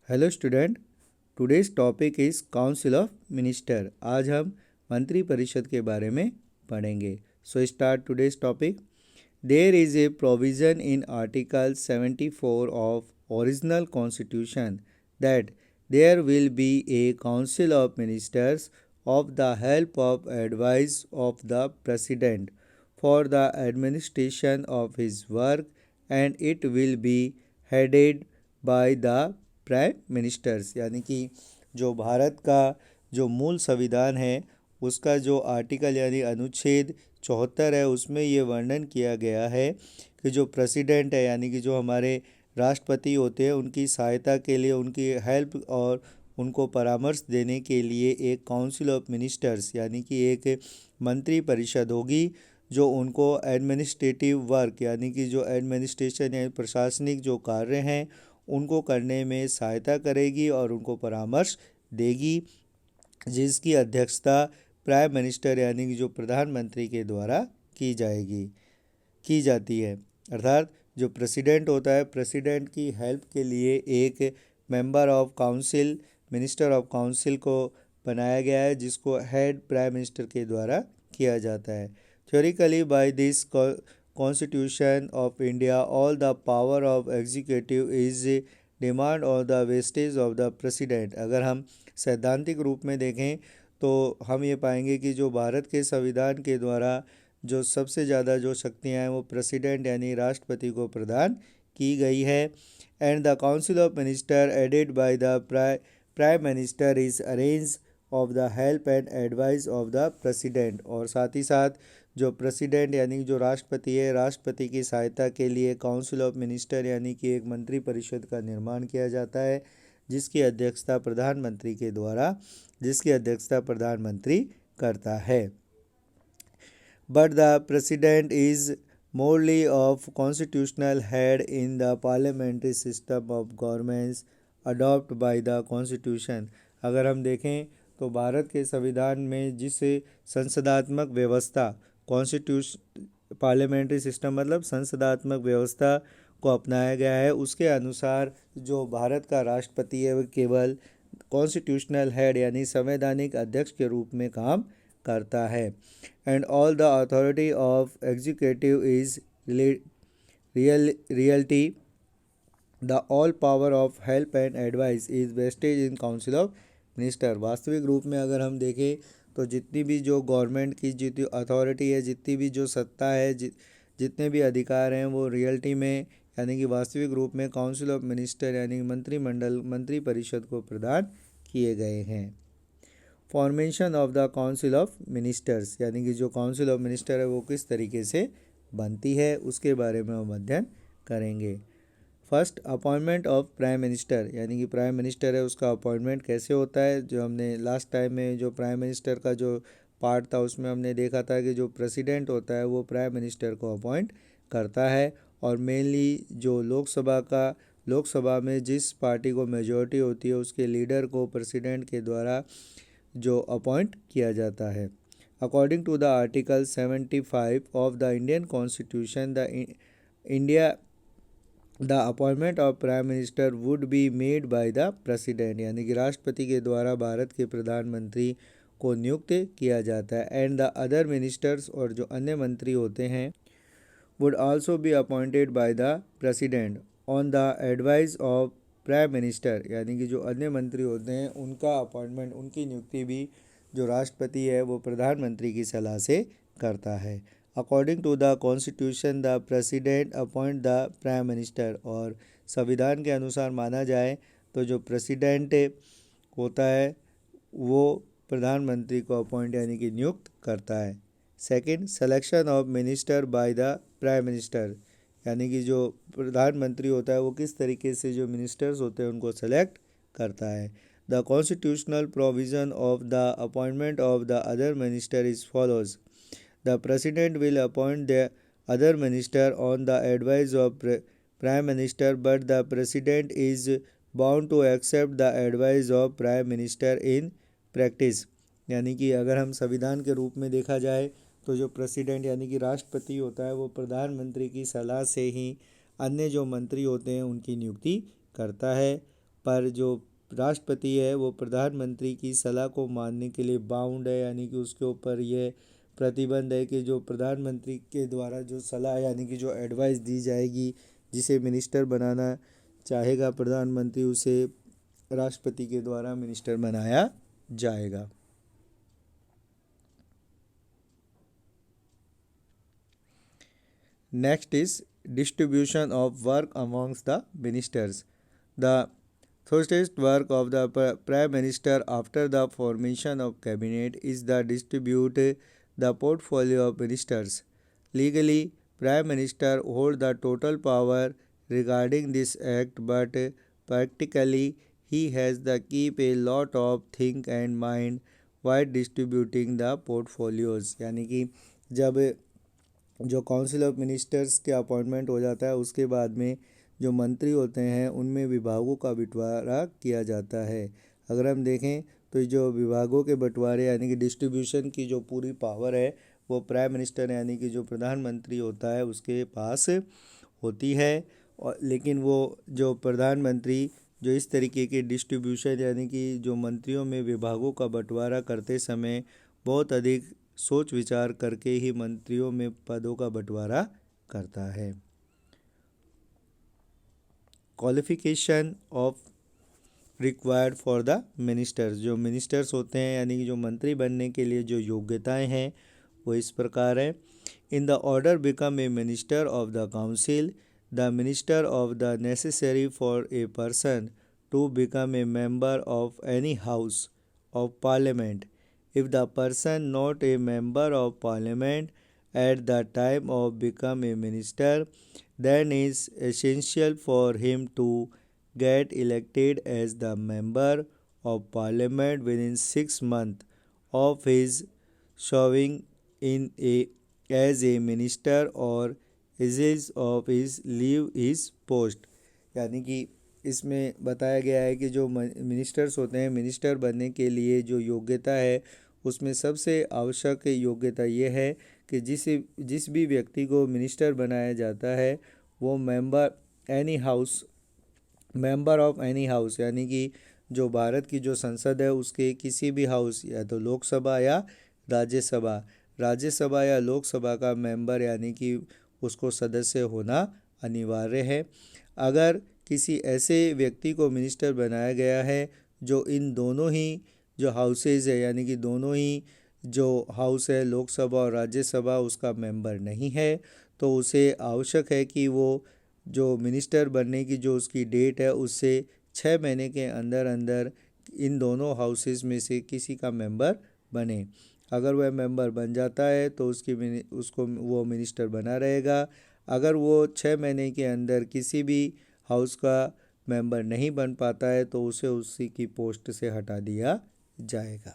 Hello student. Today's topic is council of minister. आज हम मंत्री परिषद के बारे में पढ़ेंगे। So start today's topic. There is a provision in article 74 of original constitution that there will be a council of ministers of the help of advice of the president for the administration of his work and it will be headed by the prime ministers. यानी कि जो भारत का जो मूल संविधान है उसका जो आर्टिकल यानी अनुच्छेद 74 है उसमें ये वर्णन किया गया है कि जो प्रेसिडेंट है यानी कि जो हमारे राष्ट्रपति होते हैं उनकी सहायता के लिए, उनकी हेल्प और उनको परामर्श देने के लिए एक काउंसिल ऑफ मिनिस्टर्स यानी कि एक मंत्री परिषद होगी जो उनको एडमिनिस्ट्रेटिव वर्क यानी कि जो एडमिनिस्ट्रेशन यानी प्रशासनिक जो कार्य हैं उनको करने में सहायता करेगी और उनको परामर्श देगी, जिसकी अध्यक्षता प्राइम मिनिस्टर यानी कि जो प्रधानमंत्री के द्वारा की जाती है। अर्थात जो प्रेसिडेंट होता है, प्रेसिडेंट की हेल्प के लिए एक member of council, minister of council को बनाया गया है जिसको हेड प्राइम मिनिस्टर के द्वारा किया जाता है। Theoretically by this Constitution of India, all the power of executive is demand on the vestige of the president। अगर हम सैद्धांतिक रूप में देखें तो हम ये पाएंगे कि जो भारत के संविधान के द्वारा जो सबसे ज़्यादा जो शक्तियाँ हैं वो प्रेसिडेंट यानी राष्ट्रपति को प्रदान की गई है। And the council of minister aided by the prime minister is arrange of the help and advice of the president. और साथ ही साथ जो प्रेसिडेंट यानी जो राष्ट्रपति है, राष्ट्रपति की सहायता के लिए काउंसिल ऑफ मिनिस्टर यानी कि एक मंत्री परिषद का निर्माण किया जाता है जिसकी अध्यक्षता प्रधानमंत्री करता है। But the president is morally of constitutional head in the parliamentary system of governments adopt by the constitution. अगर हम देखें तो भारत के संविधान में जिस संसदात्मक व्यवस्था कॉन्स्टिट्यूशन पार्लियामेंट्री सिस्टम मतलब संसदात्मक व्यवस्था को अपनाया गया है उसके अनुसार जो भारत का राष्ट्रपति है वह केवल कॉन्स्टिट्यूशनल हेड यानी संवैधानिक अध्यक्ष के रूप में काम करता है। And all the authority of executive is reality the all power of help and advice is wastage in council of minister. वास्तविक रूप में अगर हम देखें तो जितनी भी जो गवर्नमेंट की जितनी अथॉरिटी है, जितनी भी जो सत्ता है, जितने भी अधिकार हैं वो रियलिटी में यानी कि वास्तविक रूप में काउंसिल ऑफ मिनिस्टर यानी मंत्रिमंडल मंत्री परिषद को प्रदान किए गए हैं। Formation of the council of ministers यानी कि जो काउंसिल ऑफ मिनिस्टर है वो किस तरीके से बनती है उसके बारे में हम अध्ययन करेंगे। First, appointment of prime minister यानी कि प्राइम मिनिस्टर है उसका अपॉइंटमेंट कैसे होता है। जो हमने लास्ट टाइम में जो प्राइम मिनिस्टर का जो पार्ट था उसमें हमने देखा था कि जो प्रेसिडेंट होता है वो प्राइम मिनिस्टर को अपॉइंट करता है और मेनली जो लोकसभा में जिस पार्टी को मेजॉरिटी होती है उसके लीडर को प्रेसिडेंट के द्वारा जो अपॉइंट किया जाता है। According to the article 75 of the Indian constitution the appointment of prime minister would be made by the president यानी कि राष्ट्रपति के द्वारा भारत के प्रधानमंत्री को नियुक्त किया जाता है। एंड द अदर मिनिस्टर्स और जो अन्य मंत्री होते हैं would also be appointed by the president on the advice of prime minister यानी कि जो अन्य मंत्री होते हैं उनका अपॉइंटमेंट, उनकी नियुक्ति भी जो राष्ट्रपति है वो प्रधानमंत्री की सलाह से करता है। According to the constitution the president appoint the prime minister. और संविधान के अनुसार माना जाए तो जो प्रेसिडेंट होता है वो प्रधानमंत्री को अपॉइंट यानी कि नियुक्त करता है। Second, selection of minister bye the prime minister यानी कि जो प्रधानमंत्री होता है वो किस तरीके से जो मिनिस्टर्स होते हैं उनको सेलेक्ट करता है। The constitutional provision of the appointment of the other minister is follows. The President will appoint the other minister on the advice of Prime Minister, but the President is bound to accept the advice of Prime Minister in practice। यानी कि अगर हम संविधान के रूप में देखा जाए तो जो प्रेसिडेंट यानी कि राष्ट्रपति होता है वो प्रधानमंत्री की सलाह से ही अन्य जो मंत्री होते हैं उनकी नियुक्ति करता है पर जो राष्ट्रपति है वो प्रधानमंत्री की सलाह को मानने के लिए बाउंड है, यानी कि उसके ऊपर यह प्रतिबंध है कि जो प्रधानमंत्री के द्वारा जो सलाह यानी कि जो एडवाइस दी जाएगी, जिसे मिनिस्टर बनाना चाहेगा प्रधानमंत्री, उसे राष्ट्रपति के द्वारा मिनिस्टर बनाया जाएगा। Next is distribution of work amongst the ministers. The first work of the Prime Minister after the formation of cabinet is the distribute the portfolio of ministers. Legally, Prime Minister hold the total power regarding this act, but practically he has the keep a lot of think and mind while distributing the portfolios. यानी कि जब जो council of ministers के appointment हो जाता है उसके बाद में जो मंत्री होते हैं उनमें विभागों का बंटवारा किया जाता है। अगर हम देखें तो जो विभागों के बंटवारे यानी कि डिस्ट्रीब्यूशन की जो पूरी पावर है वो प्राइम मिनिस्टर यानी कि जो प्रधानमंत्री होता है उसके पास होती है। और लेकिन वो जो प्रधानमंत्री जो इस तरीके के डिस्ट्रीब्यूशन यानी कि जो मंत्रियों में विभागों का बंटवारा करते समय बहुत अधिक सोच विचार करके ही मंत्रियों में पदों का बंटवारा करता है। Qualification of required for the ministers, जो मिनिस्टर्स होते हैं यानी कि जो मंत्री बनने के लिए जो योग्यताएं हैं वो इस प्रकार है। In the order become a minister of the council, the minister of the necessary for a person to become a member of any house of parliament if the person not a member of parliament at the time of become a minister, then is essential for him to get elected as the member of parliament within 6 months of his serving in a as a minister or is of his leave his post। यानी कि इसमें बताया गया है कि जो ministers होते हैं, मिनिस्टर बनने के लिए जो योग्यता है उसमें सबसे आवश्यक योग्यता ये है कि जिस भी व्यक्ति को मिनिस्टर बनाया जाता है वो मेंबर ऑफ एनी हाउस यानी कि जो भारत की जो संसद है उसके किसी भी हाउस या तो लोकसभा या राज्यसभा या लोकसभा का मेंबर यानी कि उसको सदस्य होना अनिवार्य है। अगर किसी ऐसे व्यक्ति को मिनिस्टर बनाया गया है जो इन दोनों ही जो हाउसेज है यानी कि दोनों ही जो हाउस है लोकसभा और राज्यसभा उसका मेंबर नहीं है, तो उसे आवश्यक है कि वो जो मिनिस्टर बनने की जो उसकी डेट है उससे 6 महीने के अंदर अंदर इन दोनों हाउसेज में से किसी का मेंबर बने। अगर वह मेंबर बन जाता है तो उसको वो मिनिस्टर बना रहेगा। अगर वो 6 महीने के अंदर किसी भी हाउस का मेंबर नहीं बन पाता है तो उसे उसी की पोस्ट से हटा दिया जाएगा।